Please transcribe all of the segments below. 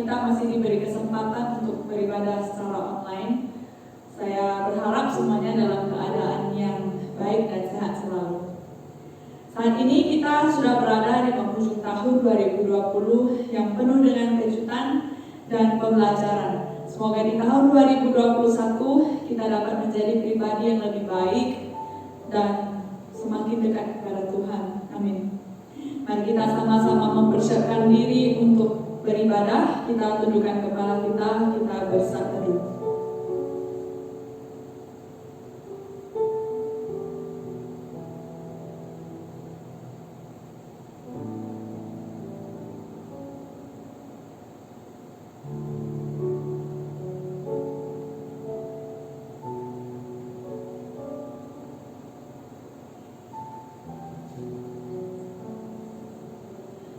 kita masih diberi kesempatan untuk beribadah secara online. Saya berharap semuanya dalam keadaan yang baik dan sehat selalu. Saat ini kita sudah berada di penghujung tahun 2020 yang penuh dengan kejutan dan pembelajaran. Semoga di tahun 2021 kita dapat menjadi pribadi yang lebih baik dan semakin dekat kepada Tuhan. Amin. Mari kita sama-sama mempersiapkan diri untuk beribadah. Kita tundukkan kepala kita bersatu teduh.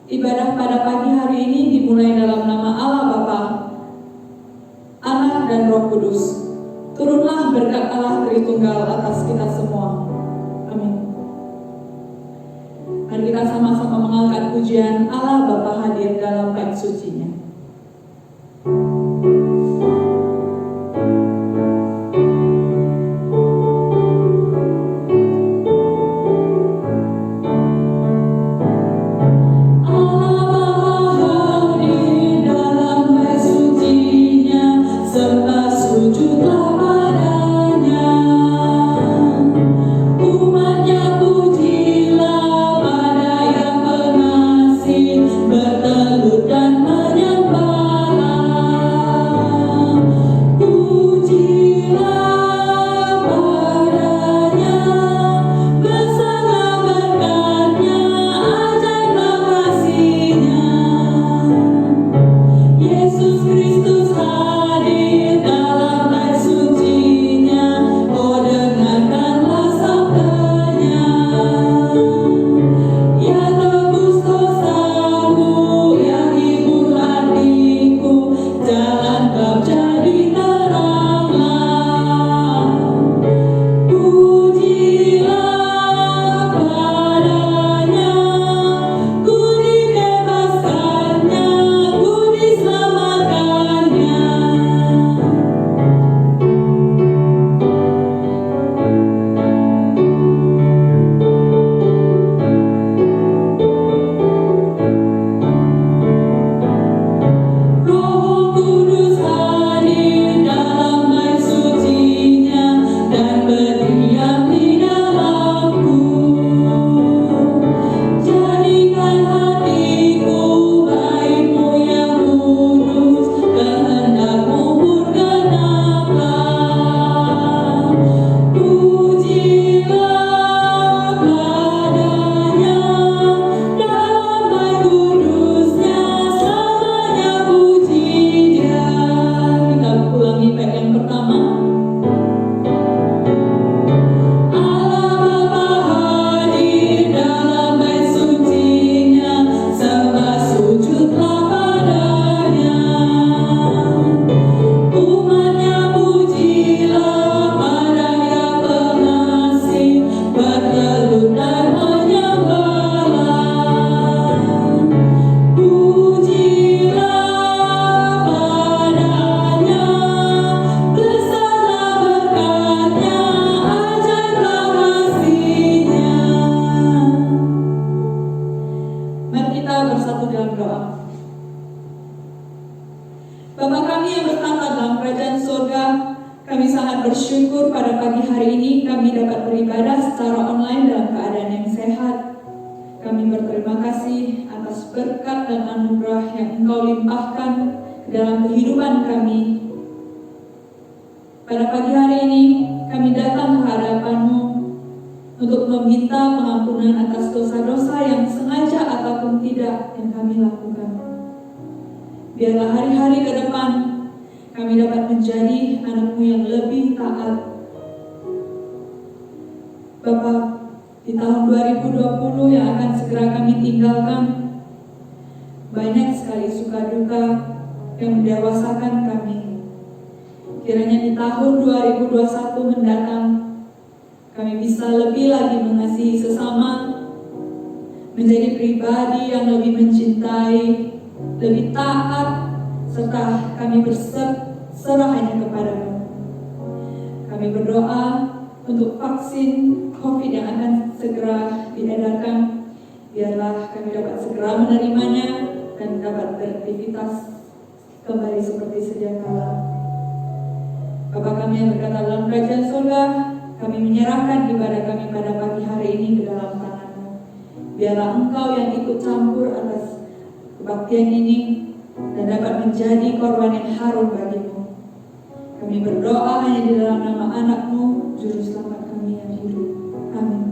Ibadah pada pagi hari ini dimulai dalam nama Allah Bapa, Anak dan Roh Kudus. Turunlah berkat Allah Tritunggal atas kita semua. Amin. Mari kita sama-sama mengangkat pujian Allah Bapa hadir dalam bait suci-Nya. Biarlah hari-hari ke depan kami dapat menjadi anak-Mu yang lebih taat. Bapa, di tahun 2020 yang akan segera kami tinggalkan, banyak sekali suka duka yang mendewasakan kami. Kiranya di tahun 2021 mendatang, kami bisa lebih lagi mengasihi sesama, menjadi pribadi yang lebih mencintai, lebih taat, serta kami berserah hanya kepadamu. Kami berdoa untuk vaksin COVID yang akan segera diedarkan. Biarlah kami dapat segera menerimanya dan dapat beraktivitas kembali seperti sedia kala. Bapa kami yang berkata dalam kerajaan surga, kami menyerahkan ibadah kami pada pagi hari ini ke dalam tangan-Mu. Biarlah Engkau yang ikut campur atas kebaktian ini dan dapat menjadi korban yang harum bagimu. Kami berdoa hanya di dalam nama anak-Mu, Juru Selamat kami yang hidup. Amin.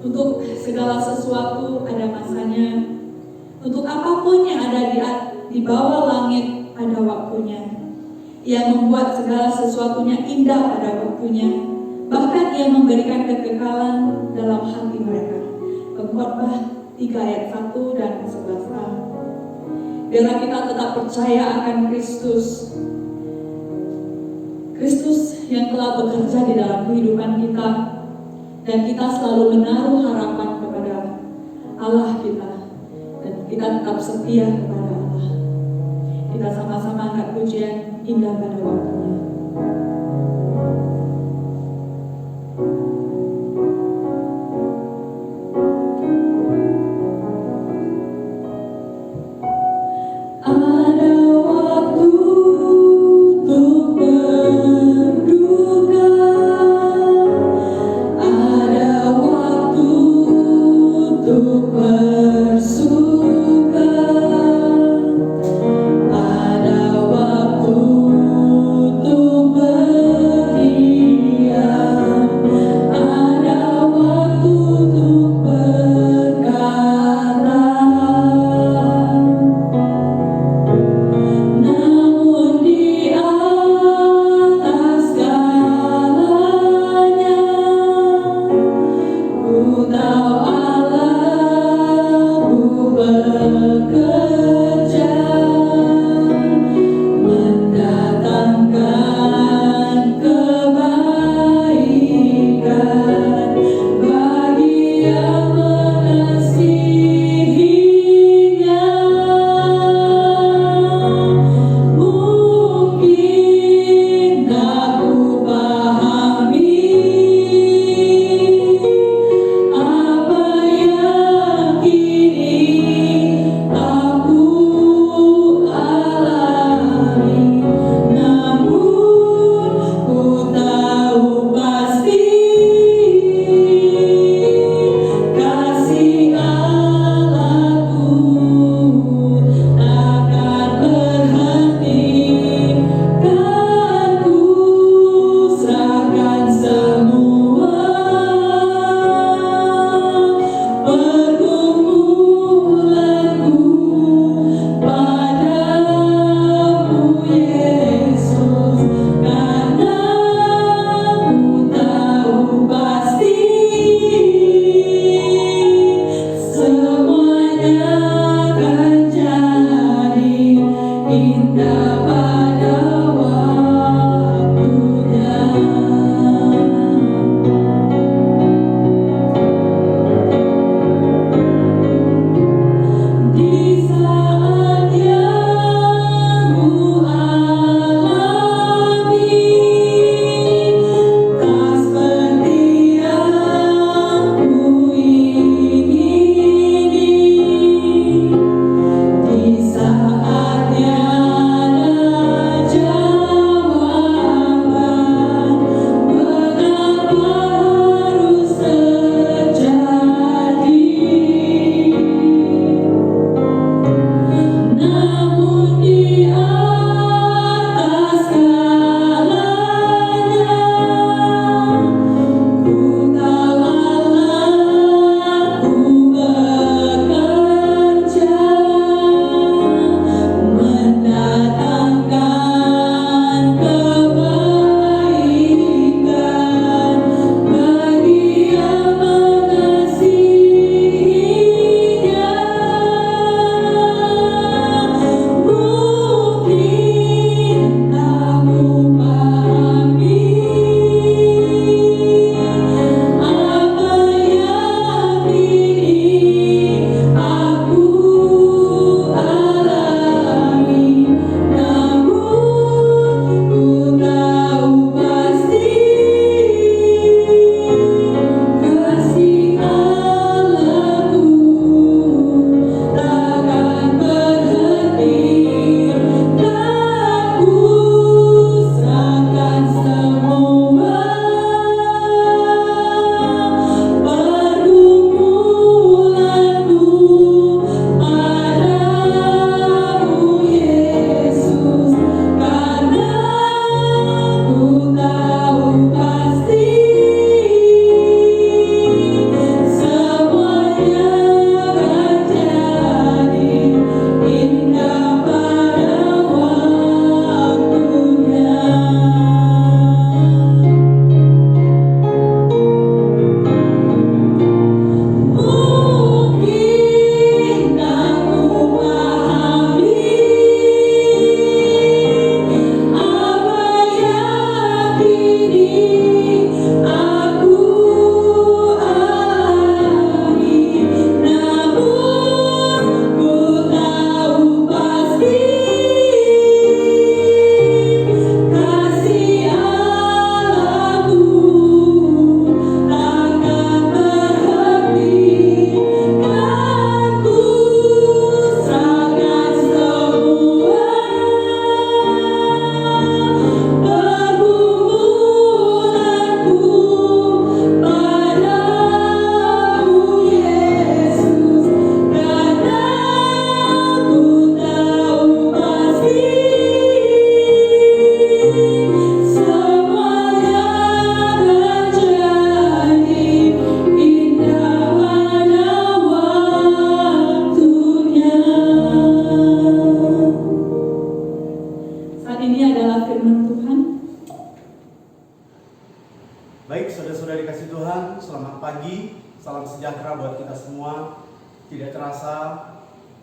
Untuk segala sesuatu ada masanya. Untuk apapun yang ada di bawah langit ada waktunya. Ia membuat segala sesuatunya indah pada waktunya. Bahkan ia memberikan kekekalan dalam hati mereka. Pengkhotbah 3 ayat 1 dan 11a. Biarlah kita tetap percaya akan Kristus. Kristus yang telah bekerja di dalam kehidupan kita. Dan kita selalu menaruh harapan kepada Allah kita. Dan kita tetap setia kepada Allah. Kita sama-sama angkat pujian indah pada waktunya. Ada waktu untuk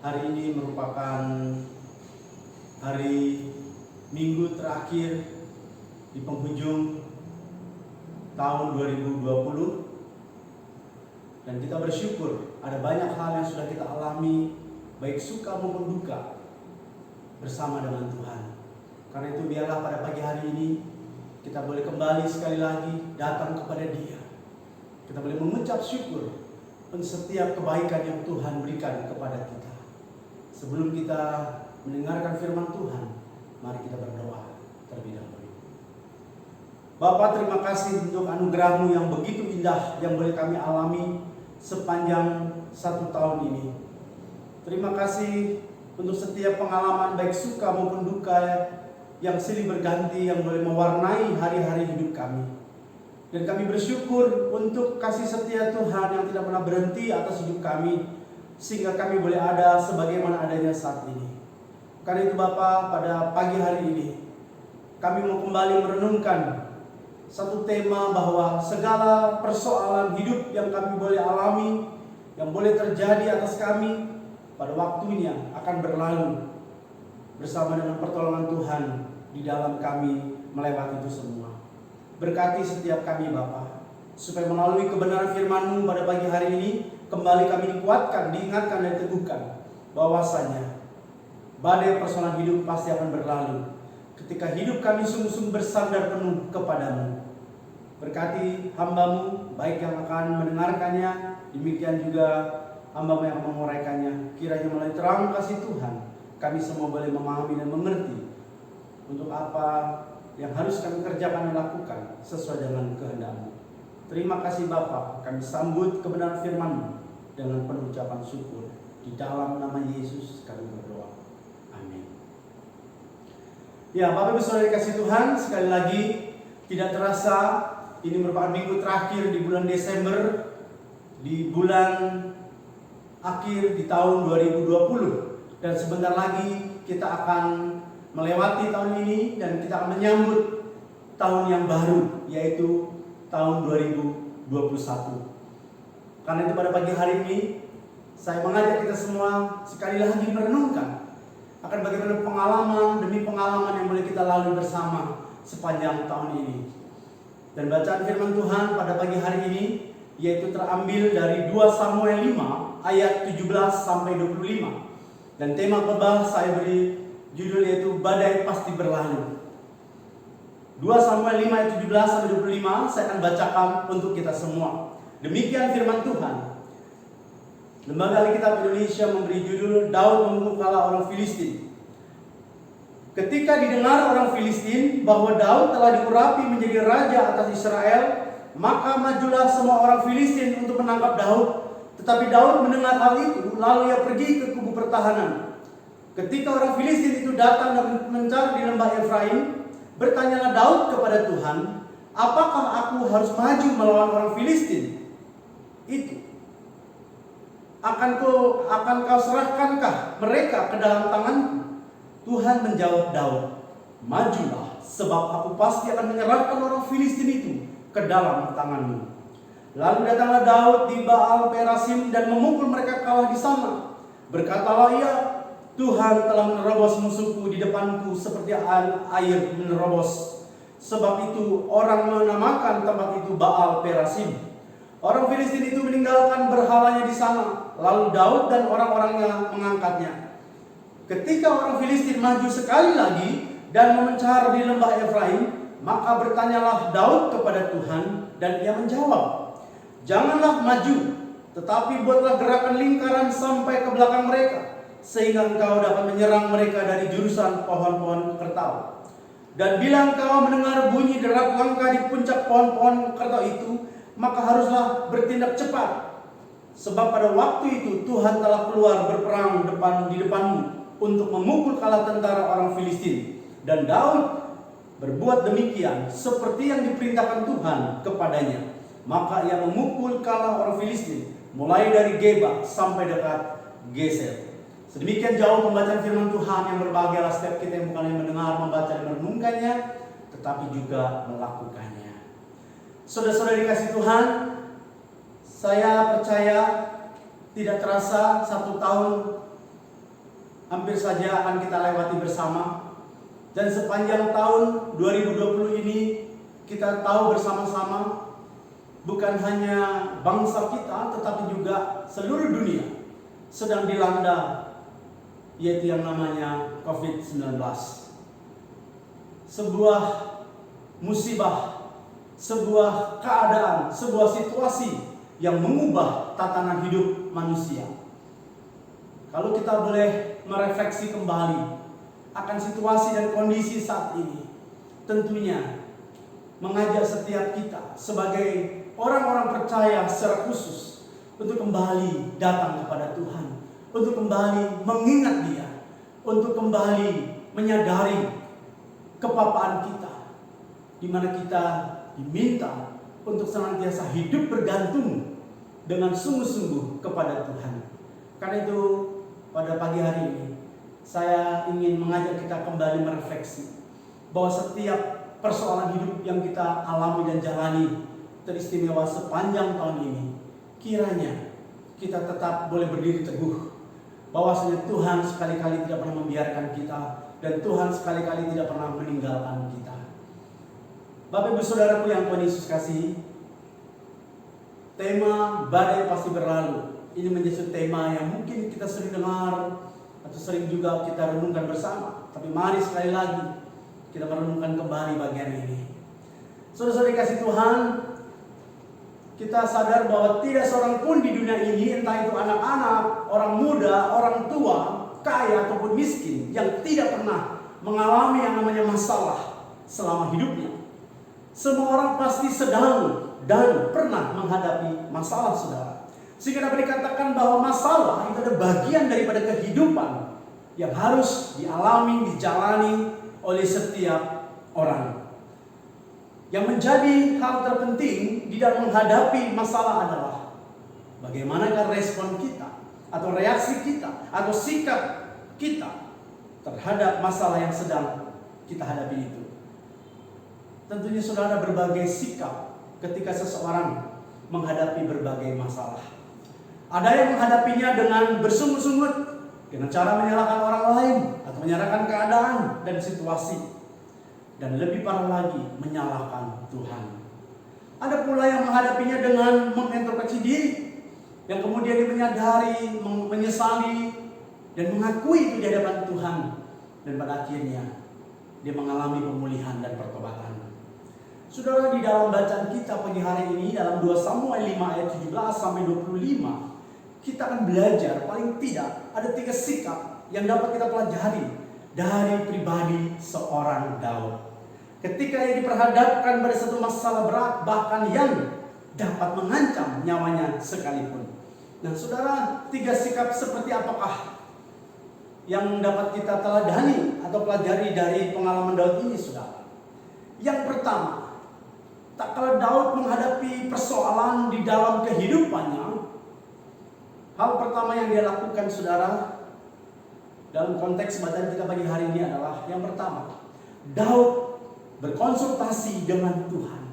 Hari ini merupakan hari Minggu terakhir di penghujung tahun 2020, dan kita bersyukur ada banyak hal yang sudah kita alami, baik suka maupun duka, bersama dengan Tuhan. Karena itu biarlah pada pagi hari ini kita boleh kembali sekali lagi datang kepada Dia. Kita boleh mengucap syukur untuk setiap kebaikan yang Tuhan berikan kepada kita. Sebelum kita mendengarkan firman Tuhan, mari kita berdoa terlebih dahulu. Bapa, terima kasih untuk anugerah-Mu yang begitu indah yang boleh kami alami sepanjang 1 tahun ini. Terima kasih untuk setiap pengalaman baik suka maupun duka yang silih berganti yang boleh mewarnai hari-hari hidup kami. Dan kami bersyukur untuk kasih setia Tuhan yang tidak pernah berhenti atas hidup kami, sehingga kami boleh ada sebagaimana adanya saat ini. Karena itu Bapa, pada pagi hari ini kami mau kembali merenungkan satu tema bahwa segala persoalan hidup yang kami boleh alami, yang boleh terjadi atas kami, pada waktunya akan berlalu bersama dengan pertolongan Tuhan di dalam kami melewati itu semua. Berkati setiap kami Bapa, supaya melalui kebenaran firman-Mu pada pagi hari ini kembali kami dikuatkan, diingatkan dan diteguhkan bahwasanya badai persoalan hidup pasti akan berlalu ketika hidup kami sungguh-sungguh bersandar penuh kepadamu. Berkati hamba-Mu baik yang akan mendengarkannya, demikian juga hamba-Mu yang akan menguraikannya. Kiranya melalui terang kasih Tuhan kami semua boleh memahami dan mengerti untuk apa yang harus kami kerjakan dan lakukan sesuai dengan kehendak-Mu. Terima kasih Bapa, kami sambut kebenaran firman-Mu dengan penuh ucapan syukur. Di dalam nama Yesus kami berdoa. Amin. Ya, Bapak Ibu Saudara dikasih Tuhan, sekali lagi tidak terasa ini merupakan minggu terakhir di bulan Desember, di bulan akhir di tahun 2020, dan sebentar lagi kita akan melewati tahun ini dan kita akan menyambut tahun yang baru, yaitu tahun 2021. Karena itu pada pagi hari ini saya mengajak kita semua sekali lagi merenungkan akan bagaimana pengalaman demi pengalaman yang boleh kita lalui bersama sepanjang tahun ini. Dan bacaan firman Tuhan pada pagi hari ini yaitu terambil dari 2 Samuel 5 ayat 17 sampai 25. Dan tema khotbah saya beri judul yaitu badai pasti berlalu. 2 Samuel 5 ayat 17 sampai 25 saya akan bacakan untuk kita semua. Demikian firman Tuhan. Lembaga Alkitab Indonesia memberi judul Daud memukul orang Filistin. Ketika didengar orang Filistin bahwa Daud telah diurapi menjadi raja atas Israel, maka majulah semua orang Filistin untuk menangkap Daud. Tetapi Daud mendengar hal itu, lalu ia pergi ke kubu pertahanan. Ketika orang Filistin itu datang dan mencar di lembah Efraim, bertanyalah Daud kepada Tuhan, apakah aku harus maju melawan orang Filistin itu? Akan kau serahkankah mereka ke dalam tanganku? Tuhan menjawab Daud, majulah, sebab aku pasti akan menyerahkan orang Filistin itu ke dalam tanganmu. Lalu datanglah Daud di Baal Perasim dan memukul mereka kalah di sana. Berkatalah ia, Tuhan telah menerobos musuhku di depanku seperti air menerobos. Sebab itu orang menamakan tempat itu Baal Perasim. Orang Filistin itu meninggalkan berhalanya di sana. Lalu Daud dan orang-orangnya mengangkatnya. Ketika orang Filistin maju sekali lagi dan memencar di lembah Efraim, maka bertanyalah Daud kepada Tuhan, dan ia menjawab, janganlah maju, tetapi buatlah gerakan lingkaran sampai ke belakang mereka, sehingga engkau dapat menyerang mereka dari jurusan pohon-pohon kertau. Dan bila engkau mendengar bunyi derak langkah di puncak pohon-pohon kertau itu, maka haruslah bertindak cepat. Sebab pada waktu itu Tuhan telah keluar berperang di depanmu untuk memukul kalah tentara orang Filistin. Dan Daud berbuat demikian seperti yang diperintahkan Tuhan kepadanya. Maka ia memukul kalah orang Filistin mulai dari Geba sampai dekat Geser. Sedemikian jauh pembacaan firman Tuhan yang berbahagialah setiap kita yang bukan hanya mendengar, membaca dan merenungkannya, tetapi juga melakukannya. Saudara-saudara dikasih Tuhan, saya percaya tidak terasa 1 tahun hampir saja akan kita lewati bersama. Dan sepanjang tahun 2020 ini kita tahu bersama-sama, bukan hanya bangsa kita tetapi juga seluruh dunia sedang dilanda yaitu yang namanya COVID-19. Sebuah musibah, sebuah keadaan, sebuah situasi yang mengubah tatanan hidup manusia. Kalau kita boleh merefleksi kembali akan situasi dan kondisi saat ini, tentunya mengajak setiap kita sebagai orang-orang percaya secara khusus untuk kembali datang kepada Tuhan, untuk kembali mengingat Dia, untuk kembali menyadari kepapaan kita, di mana kita diminta untuk senantiasa hidup bergantung dengan sungguh-sungguh kepada Tuhan. Karena itu pada pagi hari ini saya ingin mengajak kita kembali merefleksi bahwa setiap persoalan hidup yang kita alami dan jalani teristimewa sepanjang tahun ini, kiranya kita tetap boleh berdiri teguh bahwasanya Tuhan sekali-kali tidak pernah membiarkan kita dan Tuhan sekali-kali tidak pernah meninggalkan kita. Bapak Ibu Saudaraku yang Tuhan Yesus kasihi, tema badai pasti berlalu ini menjadi tema yang mungkin kita sering dengar atau sering juga kita renungkan bersama. Tapi mari sekali lagi kita merenungkan kembali bagian ini. Saudara-saudara dikasih Tuhan, kita sadar bahwa tidak seorang pun di dunia ini, entah itu anak-anak, orang muda, orang tua, kaya ataupun miskin, yang tidak pernah mengalami yang namanya masalah selama hidupnya. Semua orang pasti sedang dan pernah menghadapi masalah, saudara. Sehingga dapat dikatakan bahwa masalah itu adalah bagian daripada kehidupan yang harus dialami, dijalani oleh setiap orang. Yang menjadi hal terpenting di dalam menghadapi masalah adalah bagaimanakah respon kita atau reaksi kita atau sikap kita terhadap masalah yang sedang kita hadapi itu. Tentunya saudara berbagai sikap ketika seseorang menghadapi berbagai masalah. Ada yang menghadapinya dengan bersungut-sungut, dengan cara menyalahkan orang lain atau menyalahkan keadaan dan situasi, dan lebih parah lagi menyalahkan Tuhan. Ada pula yang menghadapinya dengan mengintrospeksi diri, yang kemudian dia menyadari, menyesali, dan mengakui itu di hadapan Tuhan, dan pada akhirnya dia mengalami pemulihan dan pertobatan. Saudara, di dalam bacaan kita pagi hari ini dalam 2 Samuel 5 ayat 17 sampai 25, kita akan belajar paling tidak ada 3 sikap yang dapat kita pelajari dari pribadi seorang Daud. Ketika ia diperhadapkan pada satu masalah berat, bahkan yang dapat mengancam nyawanya sekalipun. Nah, saudara, 3 sikap seperti apakah yang dapat kita teladani atau pelajari dari pengalaman Daud ini, saudara? Yang pertama, tak kala Daud menghadapi persoalan di dalam kehidupannya, hal pertama yang dia lakukan, saudara, dalam konteks bacaan kita pagi hari ini adalah yang pertama, Daud berkonsultasi dengan Tuhan.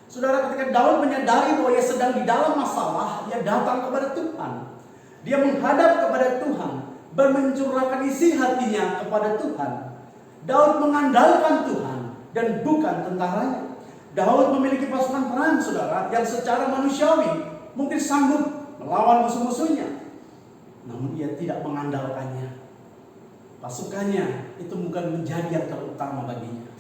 Saudara, ketika Daud menyadari bahwa ia sedang di dalam masalah, ia datang kepada Tuhan. Dia menghadap kepada Tuhan dan mencurahkan isi hatinya kepada Tuhan. Daud mengandalkan Tuhan dan bukan tentaranya. Daud memiliki pasukan perang, saudara, yang secara manusiawi mungkin sanggup melawan musuh-musuhnya. Namun ia tidak mengandalkannya. Pasukannya itu bukan menjadi yang terutama baginya,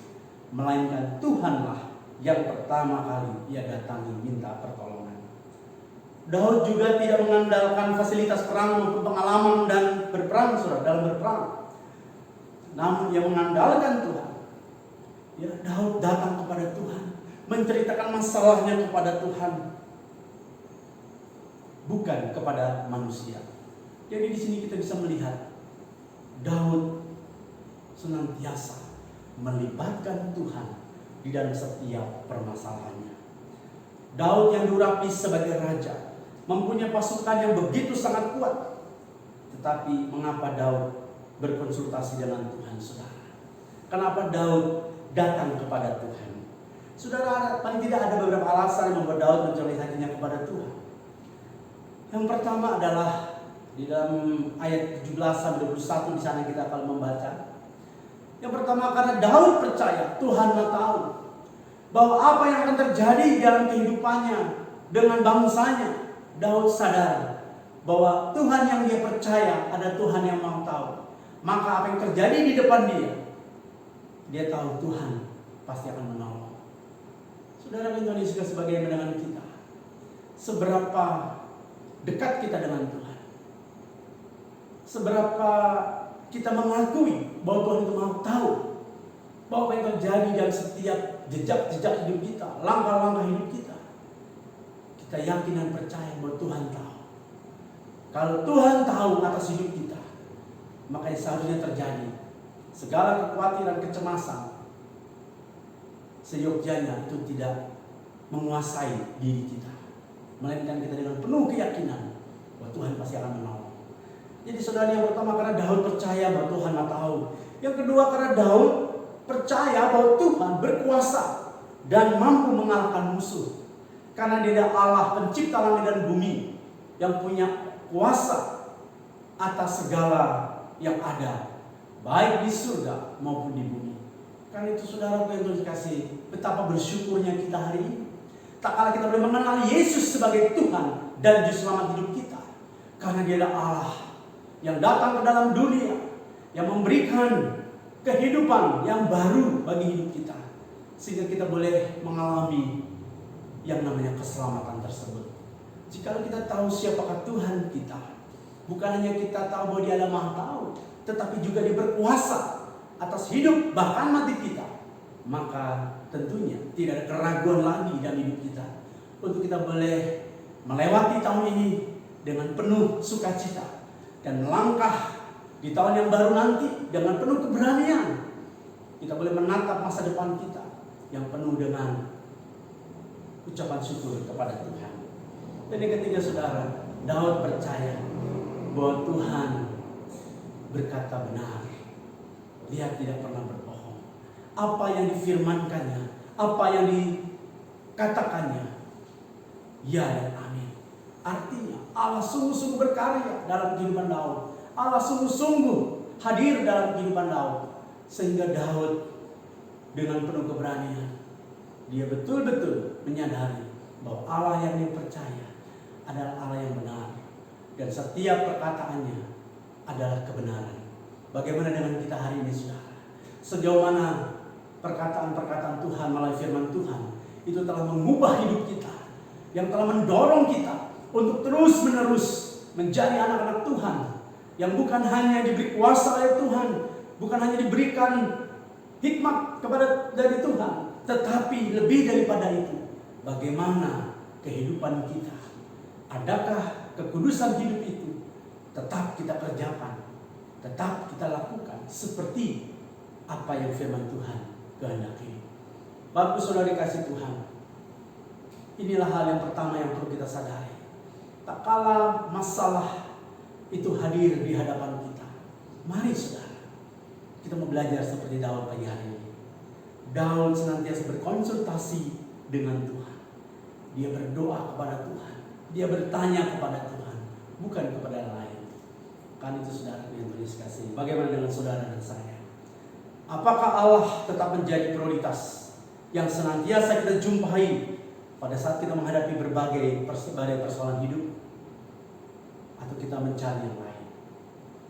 melainkan Tuhanlah yang pertama kali ia datangi minta pertolongan. Daud juga tidak mengandalkan fasilitas perang maupun pengalaman dan berperang, saudara, dalam berperang. Namun ia mengandalkan Tuhan. Ya, Daud datang kepada Tuhan, menceritakan masalahnya kepada Tuhan, bukan kepada manusia. Jadi di sini kita bisa melihat Daud senantiasa melibatkan Tuhan di dalam setiap permasalahannya. Daud yang diurapi sebagai raja, mempunyai pasukan yang begitu sangat kuat. Tetapi mengapa Daud berkonsultasi dengan Tuhan, saudara? Kenapa Daud datang kepada Tuhan? Saudara, paling tidak ada beberapa alasan yang membuat Daud mencurahkan hatinya kepada Tuhan. Yang pertama adalah Di dalam ayat 17 sampai 21 di sana kita akan membaca. Yang pertama, karena Daud percaya Tuhan tahu bahwa apa yang akan terjadi dalam kehidupannya dengan bangsanya. Daud sadar bahwa Tuhan yang dia percaya ada Tuhan yang mau tahu. Maka apa yang terjadi di depan dia tahu Tuhan pasti akan menolong. Saudara Indonesia sebagai mendengar kita, seberapa dekat kita dengan Tuhan? Seberapa kita mengakui bahwa Tuhan itu mau tahu bahwa apa yang terjadi dalam setiap jejak-jejak hidup kita, langkah-langkah hidup kita. Kita yakin dan percaya bahwa Tuhan tahu. Kalau Tuhan tahu atas hidup kita, maka seharusnya terjadi segala kekhawatiran, kecemasan seyogyanya itu tidak menguasai diri kita, melainkan kita dengan penuh keyakinan bahwa Tuhan pasti akan menolong. Jadi saudara, yang pertama karena Daud percaya bahwa Tuhan tahu. Yang kedua karena Daud percaya bahwa Tuhan berkuasa dan mampu mengalahkan musuh. Karena dia adalah Allah pencipta langit dan bumi yang punya kuasa atas segala yang ada, baik di surga maupun di bumi. Karena itu saudara yang Tuhan kasih, betapa bersyukurnya kita hari ini. Tak kala kita boleh mengenal Yesus sebagai Tuhan dan Juru Selamat hidup kita. Karena dia adalah Allah yang datang ke dalam dunia, yang memberikan kehidupan yang baru bagi hidup kita, sehingga kita boleh mengalami yang namanya keselamatan tersebut. Jika kita tahu siapakah Tuhan kita, bukan hanya kita tahu bahwa dia adalah Maha Tahu, tetapi juga dia berkuasa atas hidup bahkan mati kita, maka tentunya tidak ada keraguan lagi dalam hidup kita untuk kita boleh melewati tahun ini dengan penuh sukacita dan melangkah di tahun yang baru nanti dengan penuh keberanian. Kita boleh menatap masa depan kita yang penuh dengan ucapan syukur kepada Tuhan. Dan yang ketiga saudara, Daud percaya bahwa Tuhan berkata benar. Dia tidak pernah berbohong. Apa yang difirmankannya, apa yang dikatakannya, ya dan amin. Artinya Allah sungguh-sungguh berkarya dalam kehidupan Daud. Allah sungguh-sungguh hadir dalam kehidupan Daud. Sehingga Daud dengan penuh keberanian, dia betul-betul menyadari bahwa Allah yang dia percaya adalah Allah yang benar. Dan setiap perkataannya adalah kebenaran. Bagaimana dengan kita hari ini saudara? Sejauh mana perkataan-perkataan Tuhan melalui firman Tuhan itu telah mengubah hidup kita, yang telah mendorong kita untuk terus-menerus menjadi anak-anak Tuhan, yang bukan hanya diberi kuasa oleh Tuhan, bukan hanya diberikan hikmat dari Tuhan, tetapi lebih daripada itu, bagaimana kehidupan kita? Adakah kekudusan hidup itu tetap kita kerjakan, tetap kita lakukan seperti apa yang firman Tuhan kehendaki? Bapak saudara dikasih Tuhan, inilah hal yang pertama yang perlu kita sadari. Tak kala masalah itu hadir di hadapan kita, mari saudara, kita mau belajar seperti Daud pagi hari ini. Daud senantiasa berkonsultasi dengan Tuhan. Dia berdoa kepada Tuhan, dia bertanya kepada Tuhan, bukan kepada yang lain. Kan itu saudara yang tulis kasih. Bagaimana dengan saudara dan saya? Apakah Allah tetap menjadi prioritas yang senantiasa kita jumpai pada saat kita menghadapi berbagai persoalan hidup? Atau kita mencari yang lain?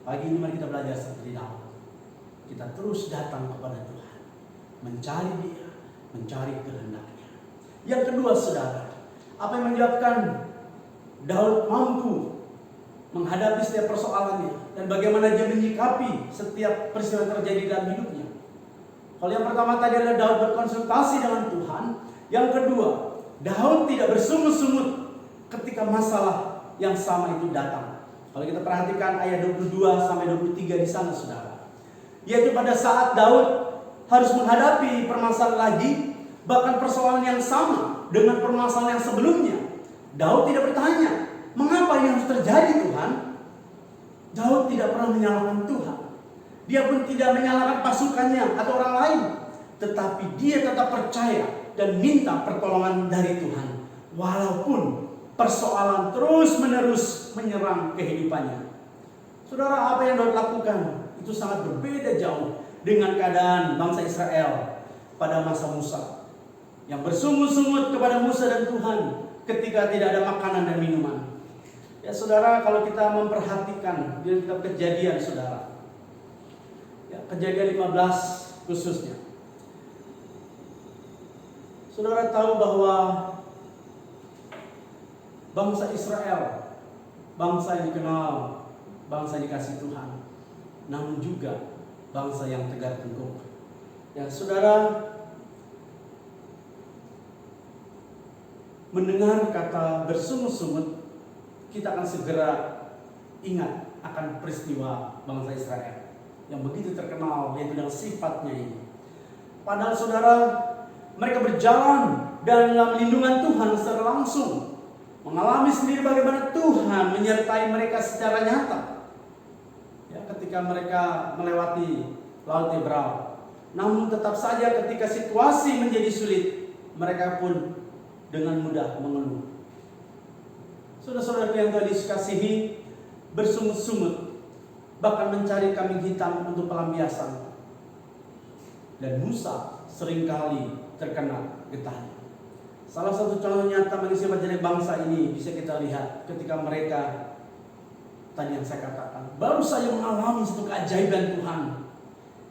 Pagi ini mari kita belajar seperti Daud. Kita terus datang kepada Tuhan, mencari Dia, mencari kehendaknya. Yang kedua saudara, apa yang menyebabkan Daud mampu menghadapi setiap persoalannya dan bagaimana dia menyikapi setiap peristiwa yang terjadi dalam hidupnya? Kalau yang pertama tadi adalah Daud berkonsultasi dengan Tuhan. Yang kedua, Daud tidak bersungut-sungut ketika masalah yang sama itu datang. Kalau kita perhatikan ayat 22 sampai 23 di sana saudara, yaitu pada saat Daud harus menghadapi permasalahan lagi, bahkan persoalan yang sama dengan permasalahan yang sebelumnya, Daud tidak bertanya, mengapa ini harus terjadi Tuhan? Daud tidak pernah menyalahkan Tuhan. Dia pun tidak menyalahkan pasukannya atau orang lain, tetapi dia tetap percaya dan minta pertolongan dari Tuhan, walaupun persoalan terus-menerus menyerang kehidupannya. Saudara, apa yang Daud lakukan itu sangat berbeda jauh dengan keadaan bangsa Israel pada masa Musa, yang bersungut-sungut kepada Musa dan Tuhan ketika tidak ada makanan dan minuman. Ya saudara, kalau kita memperhatikan di kitab Kejadian, saudara, ya, Kejadian 15 khususnya, saudara tahu bahwa bangsa Israel, bangsa yang dikenal, bangsa yang dikasih Tuhan, namun juga bangsa yang tegar tengkuk. Ya saudara, mendengar kata bersungut-sungut, kita akan segera ingat akan peristiwa bangsa Israel yang begitu terkenal, yaitu dengan sifatnya ini. Padahal saudara, mereka berjalan dalam lindungan Tuhan secara langsung, mengalami sendiri bagaimana Tuhan menyertai mereka secara nyata. Ya, ketika mereka melewati Laut Hebrau, namun tetap saja ketika situasi menjadi sulit, mereka pun dengan mudah mengeluh. Saudara-saudara yang Tuhan dikasihi, bersungut-sungut, bahkan mencari kambing hitam untuk pelampiasan. Dan Musa seringkali terkena getahnya. Salah satu contoh nyata bagi sifat jelek bangsa ini bisa kita lihat ketika mereka, tadi yang saya katakan, baru saja mengalami satu keajaiban Tuhan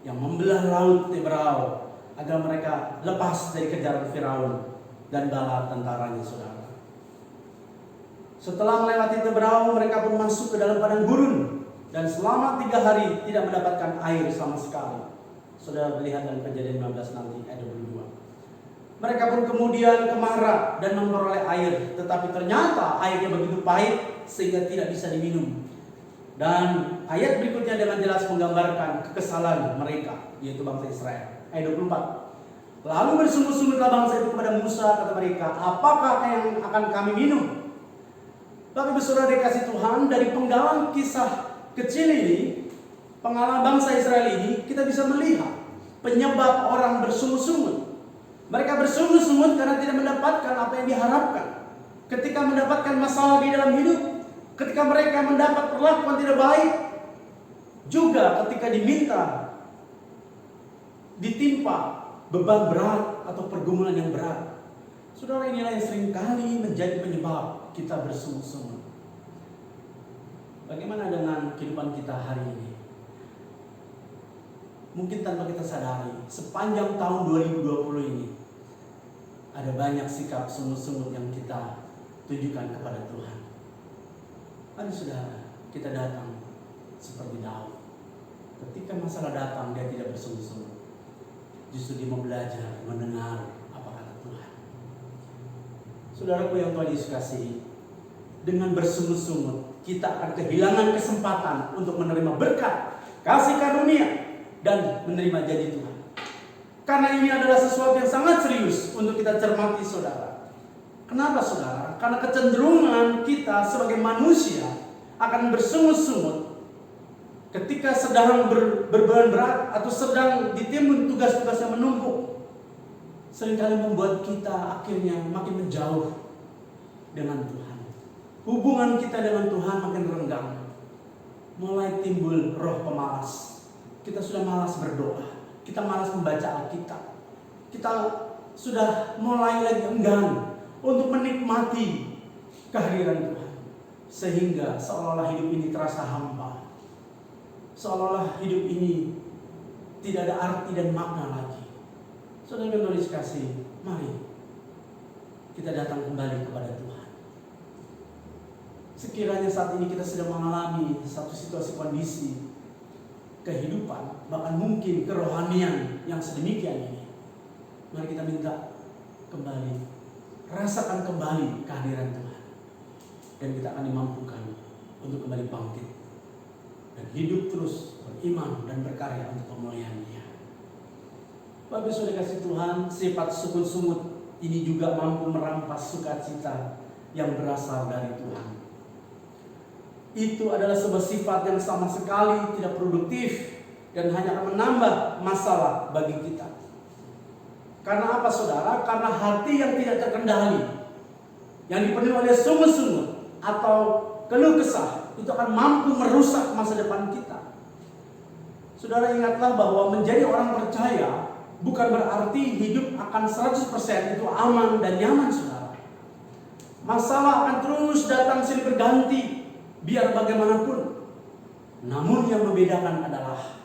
yang membelah Laut Hebrau agar mereka lepas dari kejaran Firaun dan bala tentaranya, saudara. Setelah melewati Hebrau, mereka pun masuk ke dalam padang gurun dan selama 3 hari tidak mendapatkan air sama sekali. Saudara lihat dalam Kejadian 15 nanti ayat 22. Mereka pun kemudian kemarah dan memperoleh air, tetapi ternyata airnya begitu pahit sehingga tidak bisa diminum. Dan ayat berikutnya dengan jelas menggambarkan kekesalan mereka, yaitu bangsa Israel. Ayat 24. Lalu bersungut-sungutlah bangsa itu kepada Musa, kata mereka, apakah yang akan kami minum? Bapak Ibu Saudara dikasih Tuhan, dari penggalan kisah kecil ini, pengalaman bangsa Israel ini, kita bisa melihat penyebab orang bersungut-sungut. Mereka bersungut-sungut karena tidak mendapatkan apa yang diharapkan. Ketika mendapatkan masalah di dalam hidup, ketika mereka mendapat perlakuan tidak baik, juga ketika ditimpa beban berat atau pergumulan yang berat. Saudara, inilah yang seringkali menjadi penyebab kita bersungut-sungut. Bagaimana dengan kehidupan kita hari ini? Mungkin tanpa kita sadari, sepanjang tahun 2020 ini ada banyak sikap sungut-sungut yang kita tunjukkan kepada Tuhan. Ada saudara, kita datang seperti Daud. Ketika masalah datang, dia tidak bersungut-sungut. Justru dia mau belajar, mendengar apa kata Tuhan. Saudaraku yang Tuhan Yesus kasihi, dengan bersungut-sungut kita akan kehilangan kesempatan untuk menerima berkat, kasih karunia, dan menerima janji Tuhan. Karena ini adalah sesuatu yang sangat serius untuk kita cermati, saudara. Kenapa, saudara? Karena kecenderungan kita sebagai manusia akan bersungut-sungut ketika sedang berbeban berat atau sedang ditimbun tugas-tugas yang menumpuk. Seringkali membuat kita akhirnya makin menjauh dengan Tuhan. Hubungan kita dengan Tuhan makin renggang. Mulai timbul roh pemalas. Kita sudah malas berdoa. Kita malas membaca Alkitab. Kita sudah mulai lagi enggan untuk menikmati kehadiran Tuhan. Sehingga seolah-olah hidup ini terasa hampa. Seolah-olah hidup ini tidak ada arti dan makna lagi. Saudara yang Tuhan kasih, mari kita datang kembali kepada Tuhan. Sekiranya saat ini kita sedang mengalami satu situasi kondisi kehidupan, bahkan mungkin kerohanian yang sedemikian ini, mari kita minta kembali, rasakan kembali kehadiran Tuhan, dan kita akan dimampukan untuk kembali bangkit dan hidup terus beriman dan berkarya untuk pemulihan-Nya. Bapak Saudara kasih Tuhan, sifat sungut-sungut ini juga mampu merampas sukacita yang berasal dari Tuhan. Itu adalah sebuah sifat yang sama sekali tidak produktif dan hanya akan menambah masalah bagi kita. Karena apa, saudara? Karena hati yang tidak terkendali, yang dipenuhi oleh sungut-sungut atau keluh kesah, itu akan mampu merusak masa depan kita. Saudara, ingatlah bahwa menjadi orang percaya bukan berarti hidup akan 100% itu aman dan nyaman, saudara. Masalah akan terus datang silih berganti, biar bagaimanapun. Namun yang membedakan adalah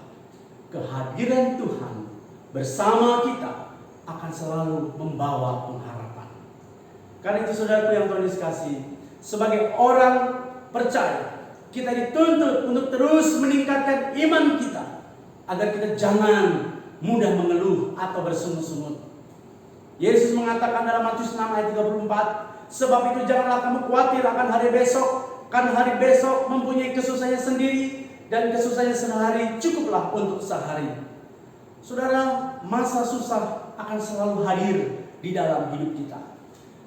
kehadiran Tuhan bersama kita akan selalu membawa pengharapan. Karena itu saudaraku yang Tuhan Yesus kasih, sebagai orang percaya, kita dituntut untuk terus meningkatkan iman kita, agar kita jangan mudah mengeluh atau bersungut-sungut. Yesus mengatakan dalam Matius 6 ayat 34, sebab itu janganlah kamu khawatir akan hari besok, karena hari besok mempunyai kesusahannya sendiri, dan kesusahannya sehari cukuplah untuk sehari. Saudara, masa susah akan selalu hadir di dalam hidup kita.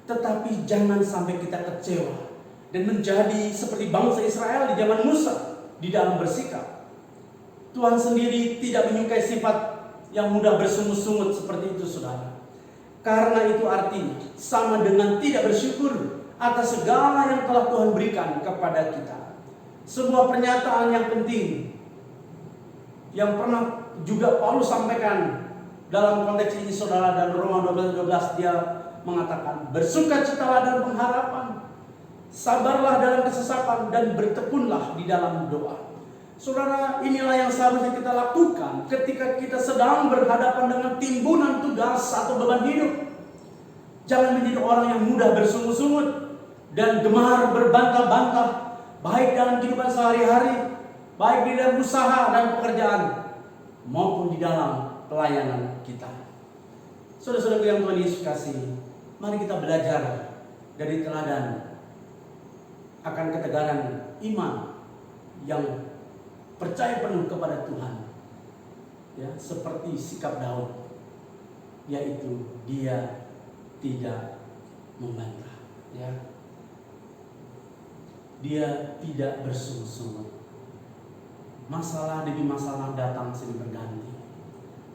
Tetapi jangan sampai kita kecewa dan menjadi seperti bangsa Israel di zaman Musa di dalam bersikap. Tuhan sendiri tidak menyukai sifat yang mudah bersungut-sungut seperti itu, saudara. Karena itu artinya sama dengan tidak bersyukur atas segala yang telah Tuhan berikan kepada kita. Sebuah pernyataan yang penting yang pernah juga Paulus sampaikan dalam konteks ini, saudara, dan Roma 12:12 dia mengatakan, bersukacitalah dalam pengharapan, sabarlah dalam kesesakan, dan bertekunlah di dalam doa. Saudara, inilah yang seharusnya kita lakukan ketika kita sedang berhadapan dengan timbunan tugas atau beban hidup. Jangan menjadi orang yang mudah bersungut-sungut dan gemar berbantah-bantah, baik dalam kehidupan sehari-hari, baik di dalam usaha dan pekerjaan, maupun di dalam pelayanan kita. Saudara-saudara yang Tuhan Yesus kasih, mari kita belajar dari teladan akan ketegaran iman yang percaya penuh kepada Tuhan, ya, seperti sikap Daud, yaitu dia tidak membantah, ya. Dia tidak bersungut-sungut. Masalah demi masalah datang silih berganti,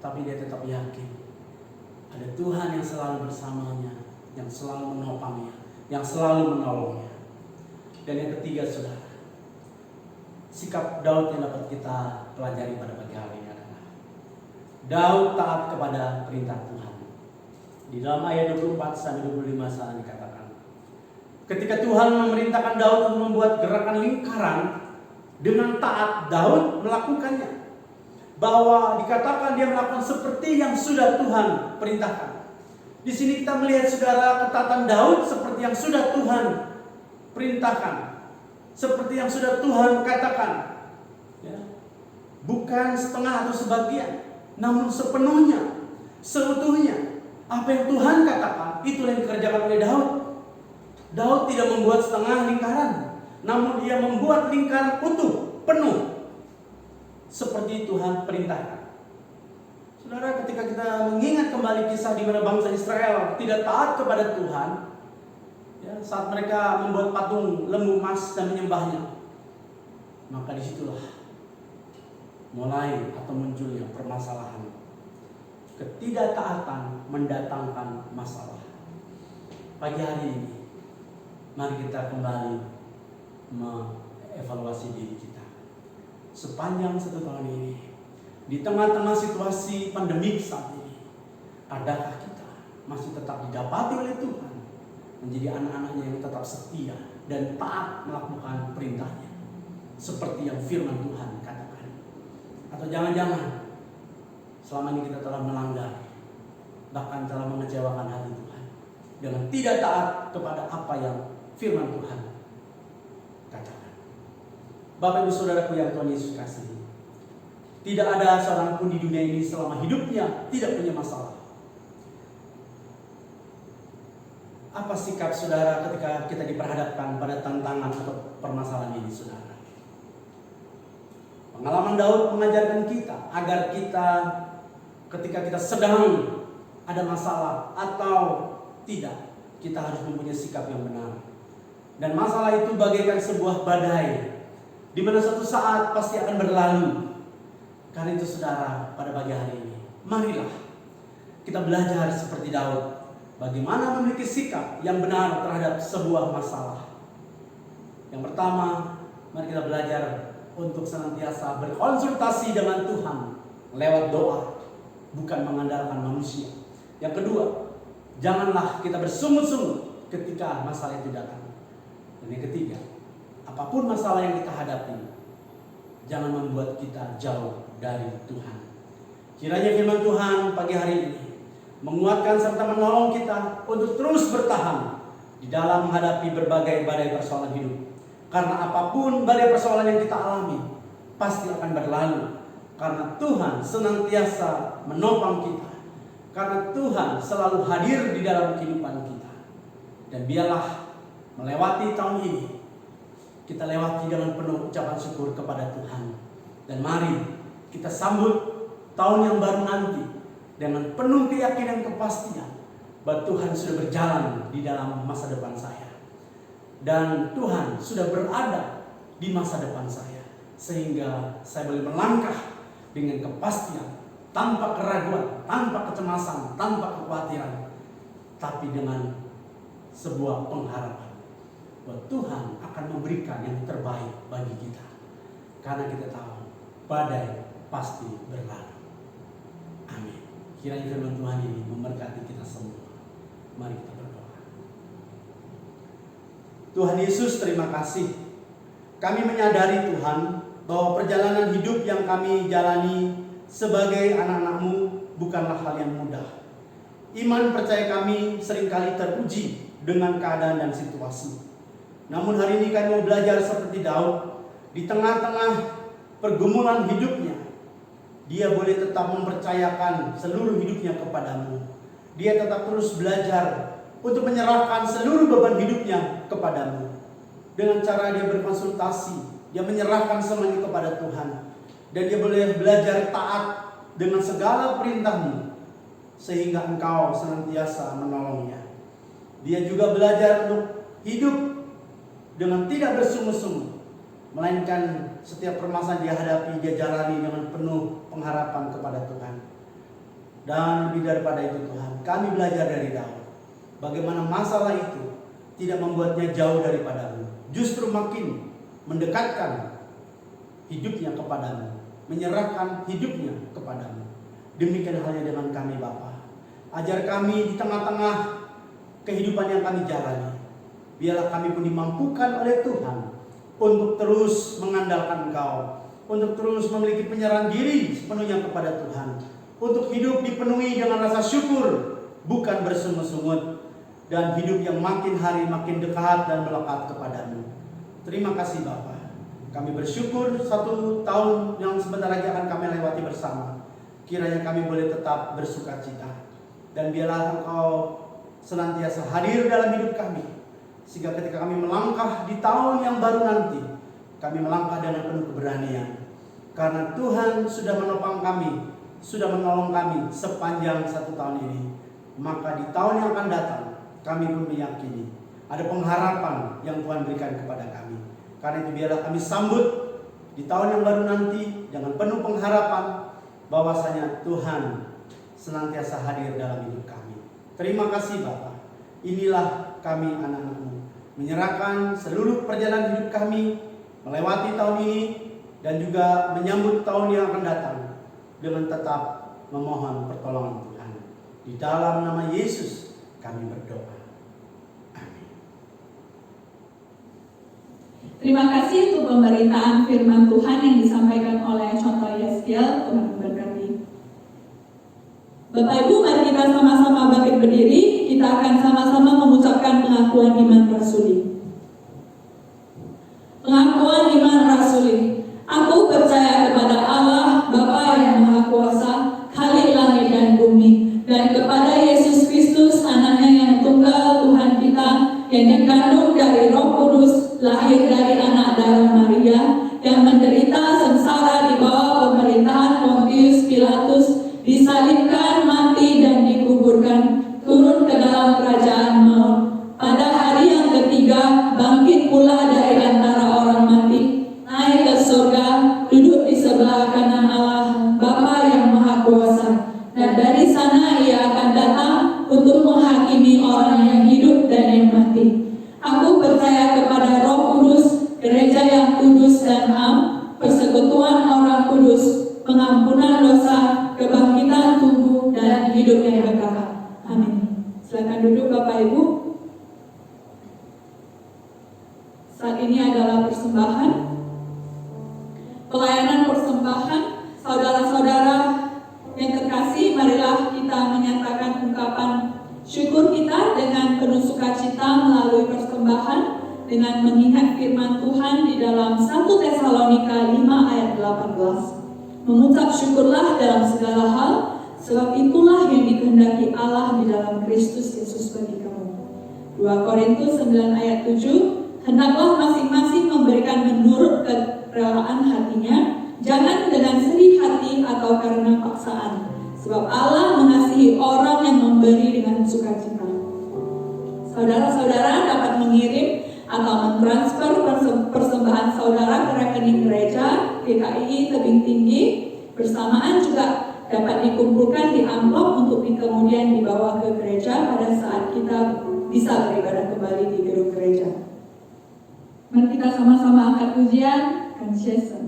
tapi dia tetap yakin ada Tuhan yang selalu bersamanya, yang selalu menopangnya, yang selalu menolongnya. Dan yang ketiga, saudara, sikap Daud yang dapat kita pelajari pada pagi hari ini adalah Daud taat kepada perintah Tuhan. Di dalam ayat 24-25 sana dikatakan, ketika Tuhan memerintahkan Daud untuk membuat gerakan lingkaran, dengan taat Daud melakukannya. Bahwa dikatakan dia melakukan seperti yang sudah Tuhan perintahkan. Di sini kita melihat, saudara, ketaatan Daud seperti yang sudah Tuhan perintahkan, seperti yang sudah Tuhan katakan, ya. Bukan setengah atau sebagian, namun sepenuhnya, seutuhnya. Apa yang Tuhan katakan, itulah yang dikerjakan oleh Daud. Daud tidak membuat setengah lingkaran, namun ia membuat lingkaran utuh, penuh, seperti Tuhan perintahkan. Saudara, ketika kita mengingat kembali kisah di mana bangsa Israel tidak taat kepada Tuhan, ya, saat mereka membuat patung lembu emas dan menyembahnya, maka disitulah mulai atau munculnya permasalahan. Ketidaktaatan mendatangkan masalah. Pagi hari ini, mari kita kembali mengevaluasi diri kita. Sepanjang 1 tahun ini, di tengah-tengah situasi pandemik saat ini, adakah kita masih tetap didapati oleh Tuhan menjadi anak-anaknya yang tetap setia dan taat melakukan perintahnya, seperti yang firman Tuhan katakan? Atau jangan-jangan selama ini kita telah melanggar, bahkan telah mengecewakan hati Tuhan dengan tidak taat kepada apa yang firman Tuhan katakan. Bapak Ibu Saudaraku yang Tuhan Yesus kasihi, tidak ada seorang pun di dunia ini selama hidupnya tidak punya masalah. Apa sikap saudara ketika kita diperhadapkan pada tantangan atau permasalahan ini, saudara? Pengalaman Daud mengajarkan kita agar kita ketika kita sedang ada masalah atau tidak, kita harus mempunyai sikap yang benar. Dan masalah itu bagaikan sebuah badai, di mana suatu saat pasti akan berlalu. Karena itu, saudara, pada pagi hari ini, marilah kita belajar seperti Daud, bagaimana memiliki sikap yang benar terhadap sebuah masalah. Yang pertama, Mari kita belajar untuk senantiasa berkonsultasi dengan Tuhan lewat doa, bukan mengandalkan manusia. Yang kedua, janganlah kita bersungut-sungut ketika masalah itu datang. Dan yang ketiga, apapun masalah yang kita hadapi, jangan membuat kita jauh dari Tuhan. Kiranya firman Tuhan pagi hari ini menguatkan serta menolong kita untuk terus bertahan di dalam menghadapi berbagai badai persoalan hidup. Karena apapun badai persoalan yang kita alami pasti akan berlalu. Karena Tuhan senantiasa menopang kita. Karena Tuhan selalu hadir di dalam kehidupan kita. Dan biarlah melewati tahun ini, kita lewati dengan penuh ucapan syukur kepada Tuhan. Dan mari kita sambut tahun yang baru nanti dengan penuh keyakinan kepastian bahwa Tuhan sudah berjalan di dalam masa depan saya. Dan Tuhan sudah berada di masa depan saya. Sehingga saya boleh melangkah dengan kepastian, tanpa keraguan, tanpa kecemasan, tanpa kekhawatiran, tapi dengan sebuah pengharapan bahwa Tuhan akan memberikan yang terbaik bagi kita. Karena kita tahu badai pasti berlalu. Amin. Kiranya firman Tuhan ini memberkati kita semua. Mari kita berdoa. Tuhan Yesus, terima kasih. Kami menyadari Tuhan bahwa perjalanan hidup yang kami jalani sebagai anak-anak-Mu bukanlah hal yang mudah. Iman percaya kami seringkali teruji dengan keadaan dan situasi. Namun hari ini kami mau belajar seperti Daud. Di tengah-tengah pergumulan hidupnya, dia boleh tetap mempercayakan seluruh hidupnya kepadamu. Dia tetap terus belajar untuk menyerahkan seluruh beban hidupnya kepadamu. Dengan cara dia berkonsultasi, dia menyerahkan semuanya kepada Tuhan. Dan dia boleh belajar taat dengan segala perintah-Mu, sehingga Engkau senantiasa menolongnya. Dia juga belajar untuk hidup dengan tidak bersungut-sungut, melainkan setiap permasalahan dia hadapi, dia jalani dengan penuh pengharapan kepada Tuhan. Dan lebih daripada itu Tuhan, kami belajar dari Daud, bagaimana masalah itu tidak membuatnya jauh daripada-Mu, justru makin mendekatkan hidupnya kepadamu, menyerahkan hidupnya kepadamu. Demikian halnya dengan kami Bapa. Ajar kami di tengah-tengah kehidupan yang kami jalani, biarlah kami pun dimampukan oleh Tuhan untuk terus mengandalkan Engkau, untuk terus memiliki penyerahan diri sepenuhnya kepada Tuhan, untuk hidup dipenuhi dengan rasa syukur, bukan bersungut-sungut, dan hidup yang makin hari makin dekat dan melekat kepadamu. Terima kasih Bapa. Kami bersyukur 1 tahun yang sebentar lagi akan kami lewati bersama. Kiranya kami boleh tetap bersukacita. Dan biarlah Engkau senantiasa hadir dalam hidup kami, sehingga ketika kami melangkah di tahun yang baru nanti, kami melangkah dengan penuh keberanian. Karena Tuhan sudah menopang kami, sudah menolong kami sepanjang 1 tahun ini. Maka di tahun yang akan datang, kami pun meyakini ada pengharapan yang Tuhan berikan kepada kami. Karena itu biarlah kami sambut di tahun yang baru nanti dengan penuh pengharapan bahwasanya Tuhan senantiasa hadir dalam hidup kami. Terima kasih Bapa. Inilah kami anak-anak-Mu, menyerahkan seluruh perjalanan hidup kami melewati tahun ini dan juga menyambut tahun yang akan datang dengan tetap memohon pertolongan Tuhan. Di dalam nama Yesus kami berdoa. Terima kasih untuk pemberitaan firman Tuhan yang disampaikan oleh Contoh Yeskiel. Tuhan memberkati. Bapak Ibu, mari kita sama-sama bangkit berdiri. Kita akan sama-sama mengucapkan pengakuan iman rasuli. Pengakuan iman rasuli. Aku percaya kepada Allah, Bapa yang Maha Kuasa, Khalik langit dan bumi, dan kepada Yesus Kristus, Anaknya yang tunggal, Tuhan kita, yang dikandung dari Roh Kudus, lahir dari anak darah Maria, yang menderita sengsara di bawah pemerintahan Pontius Pilatus, disalibkan, mati dan dikuburkan, turun ke dalam kerajaan maut. Pada hari yang ketiga, bangkit pula dari antara orang mati, naik ke surga, duduk di sebelah kanan Allah, Bapa yang Maha Kuasa. Dan dari sana Ia akan datang untuk menghakimi orang yang hidup dan yang mati. Aku percaya kepada Roh Kudus, gereja yang kudus, pengampunan dosa, kebangkitan tubuh, dan hidup yang kekal. Amin. Silakan duduk Bapak Ibu. Saat ini adalah persembahan, pelayanan persembahan. Saudara-saudara yang terkasih, marilah kita menyatakan ungkapan syukur kita dengan penuh sukacita melalui persembahan dengan mengingat firman Tuhan di dalam 1 Tesalonika 5 ayat 18. Mengucap syukurlah dalam segala hal, sebab itulah yang dikehendaki Allah di dalam Kristus Yesus bagi kamu. 2 Korintus 9 ayat 7. Hendaklah masing-masing memberikan menurut kerelaan hatinya, jangan dengan sedih hati atau karena paksaan, sebab Allah mengasihi orang yang memberi dengan sukacita. Saudara-saudara dapat mengirim atau mentransfer persembahan saudara ke rekening gereja GKI Tebing Tinggi. Bersamaan juga dapat dikumpulkan di amplop untuk kemudian dibawa ke gereja pada saat kita bisa beribadah kembali di gedung gereja. Mari kita sama-sama angkat pujian Confession.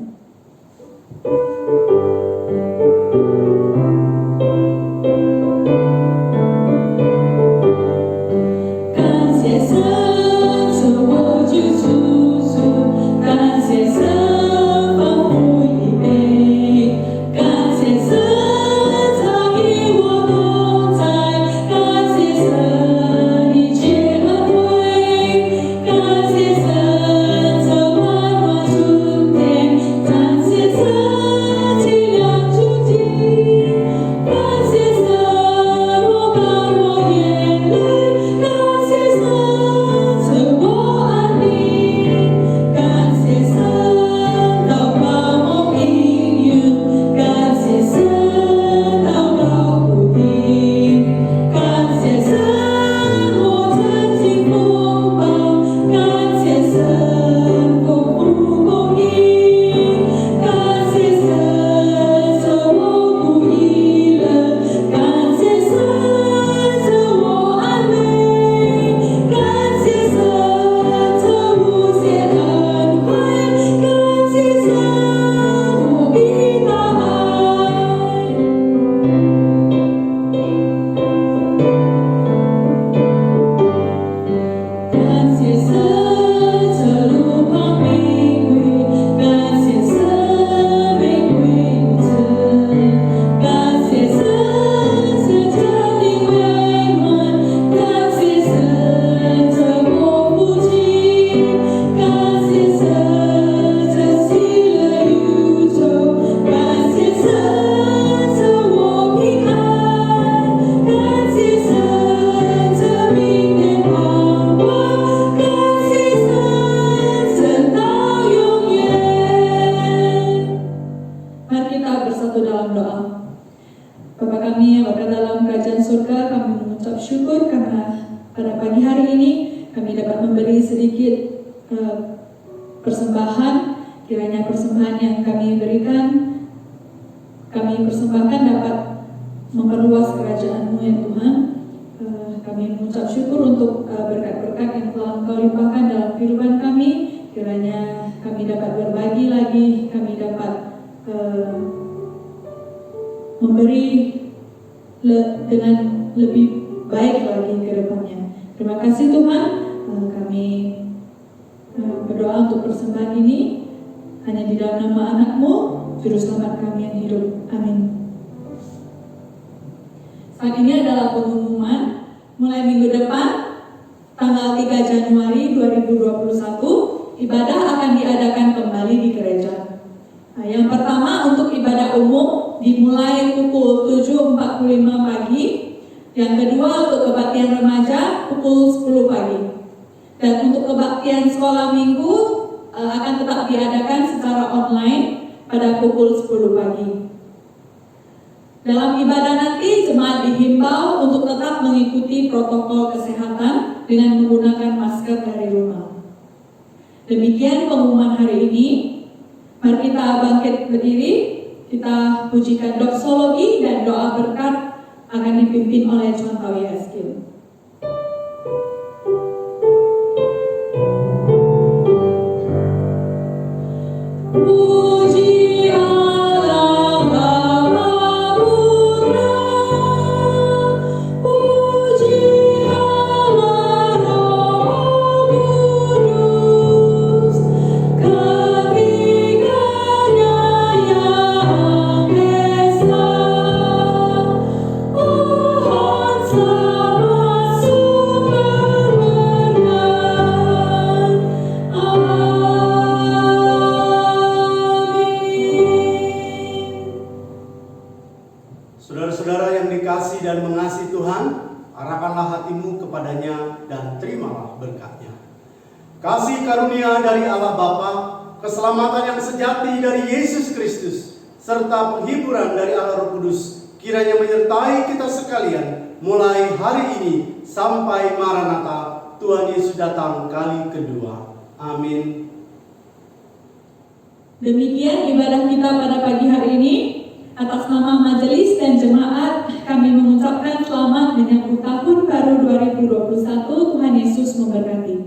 Persembahan, kiranya persembahan yang kami berikan, kami persembahkan dapat memperluas kerajaan-Mu ya Tuhan. Kami mengucap syukur untuk berkat-berkat yang telah Engkau limpahkan dalam kehidupan kami. Kiranya kami dapat berbagi lagi, kami dapat memberi dengan lebih baik lagi ke depannya. Terima kasih Tuhan. Kami berdoa untuk persembahan ini hanya di dalam nama anak-Mu, Juru Selamat kami yang hidup. Amin. Saat ini adalah pengumuman. Mulai minggu depan, tanggal 3 Januari 2021, ibadah akan diadakan kembali di gereja. Yang pertama untuk ibadah umum dimulai pukul 7.45 pagi. Yang kedua untuk kebaktian remaja pukul 10 pagi. Dan untuk kebaktian sekolah minggu akan tetap diadakan secara online pada pukul 10 pagi. Dalam ibadah nanti jemaat dihimbau untuk tetap mengikuti protokol kesehatan dengan menggunakan masker dari rumah. Demikian pengumuman hari ini. Mari kita bangkit berdiri, kita pujikan doksologi dan doa berkat akan dipimpin oleh Contowi Eskil. Puji Allah. Saudara-saudara yang dikasihi dan mengasihi Tuhan, arahkanlah hatimu kepadanya dan terimalah berkat-Nya. Kasih karunia dari Allah Bapa, keselamatan yang sejati dari Yesus Kristus, serta penghiburan dari Allah Roh Kudus, kiranya menyertai kita sekalian mulai hari ini sampai Maranatha, Tuhan Yesus datang kali kedua. Amin. Demikian ibadah kita pada pagi hari ini. Atas nama majelis dan jemaat, kami mengucapkan selamat menyambut tahun baru 2021. Tuhan Yesus memberkati.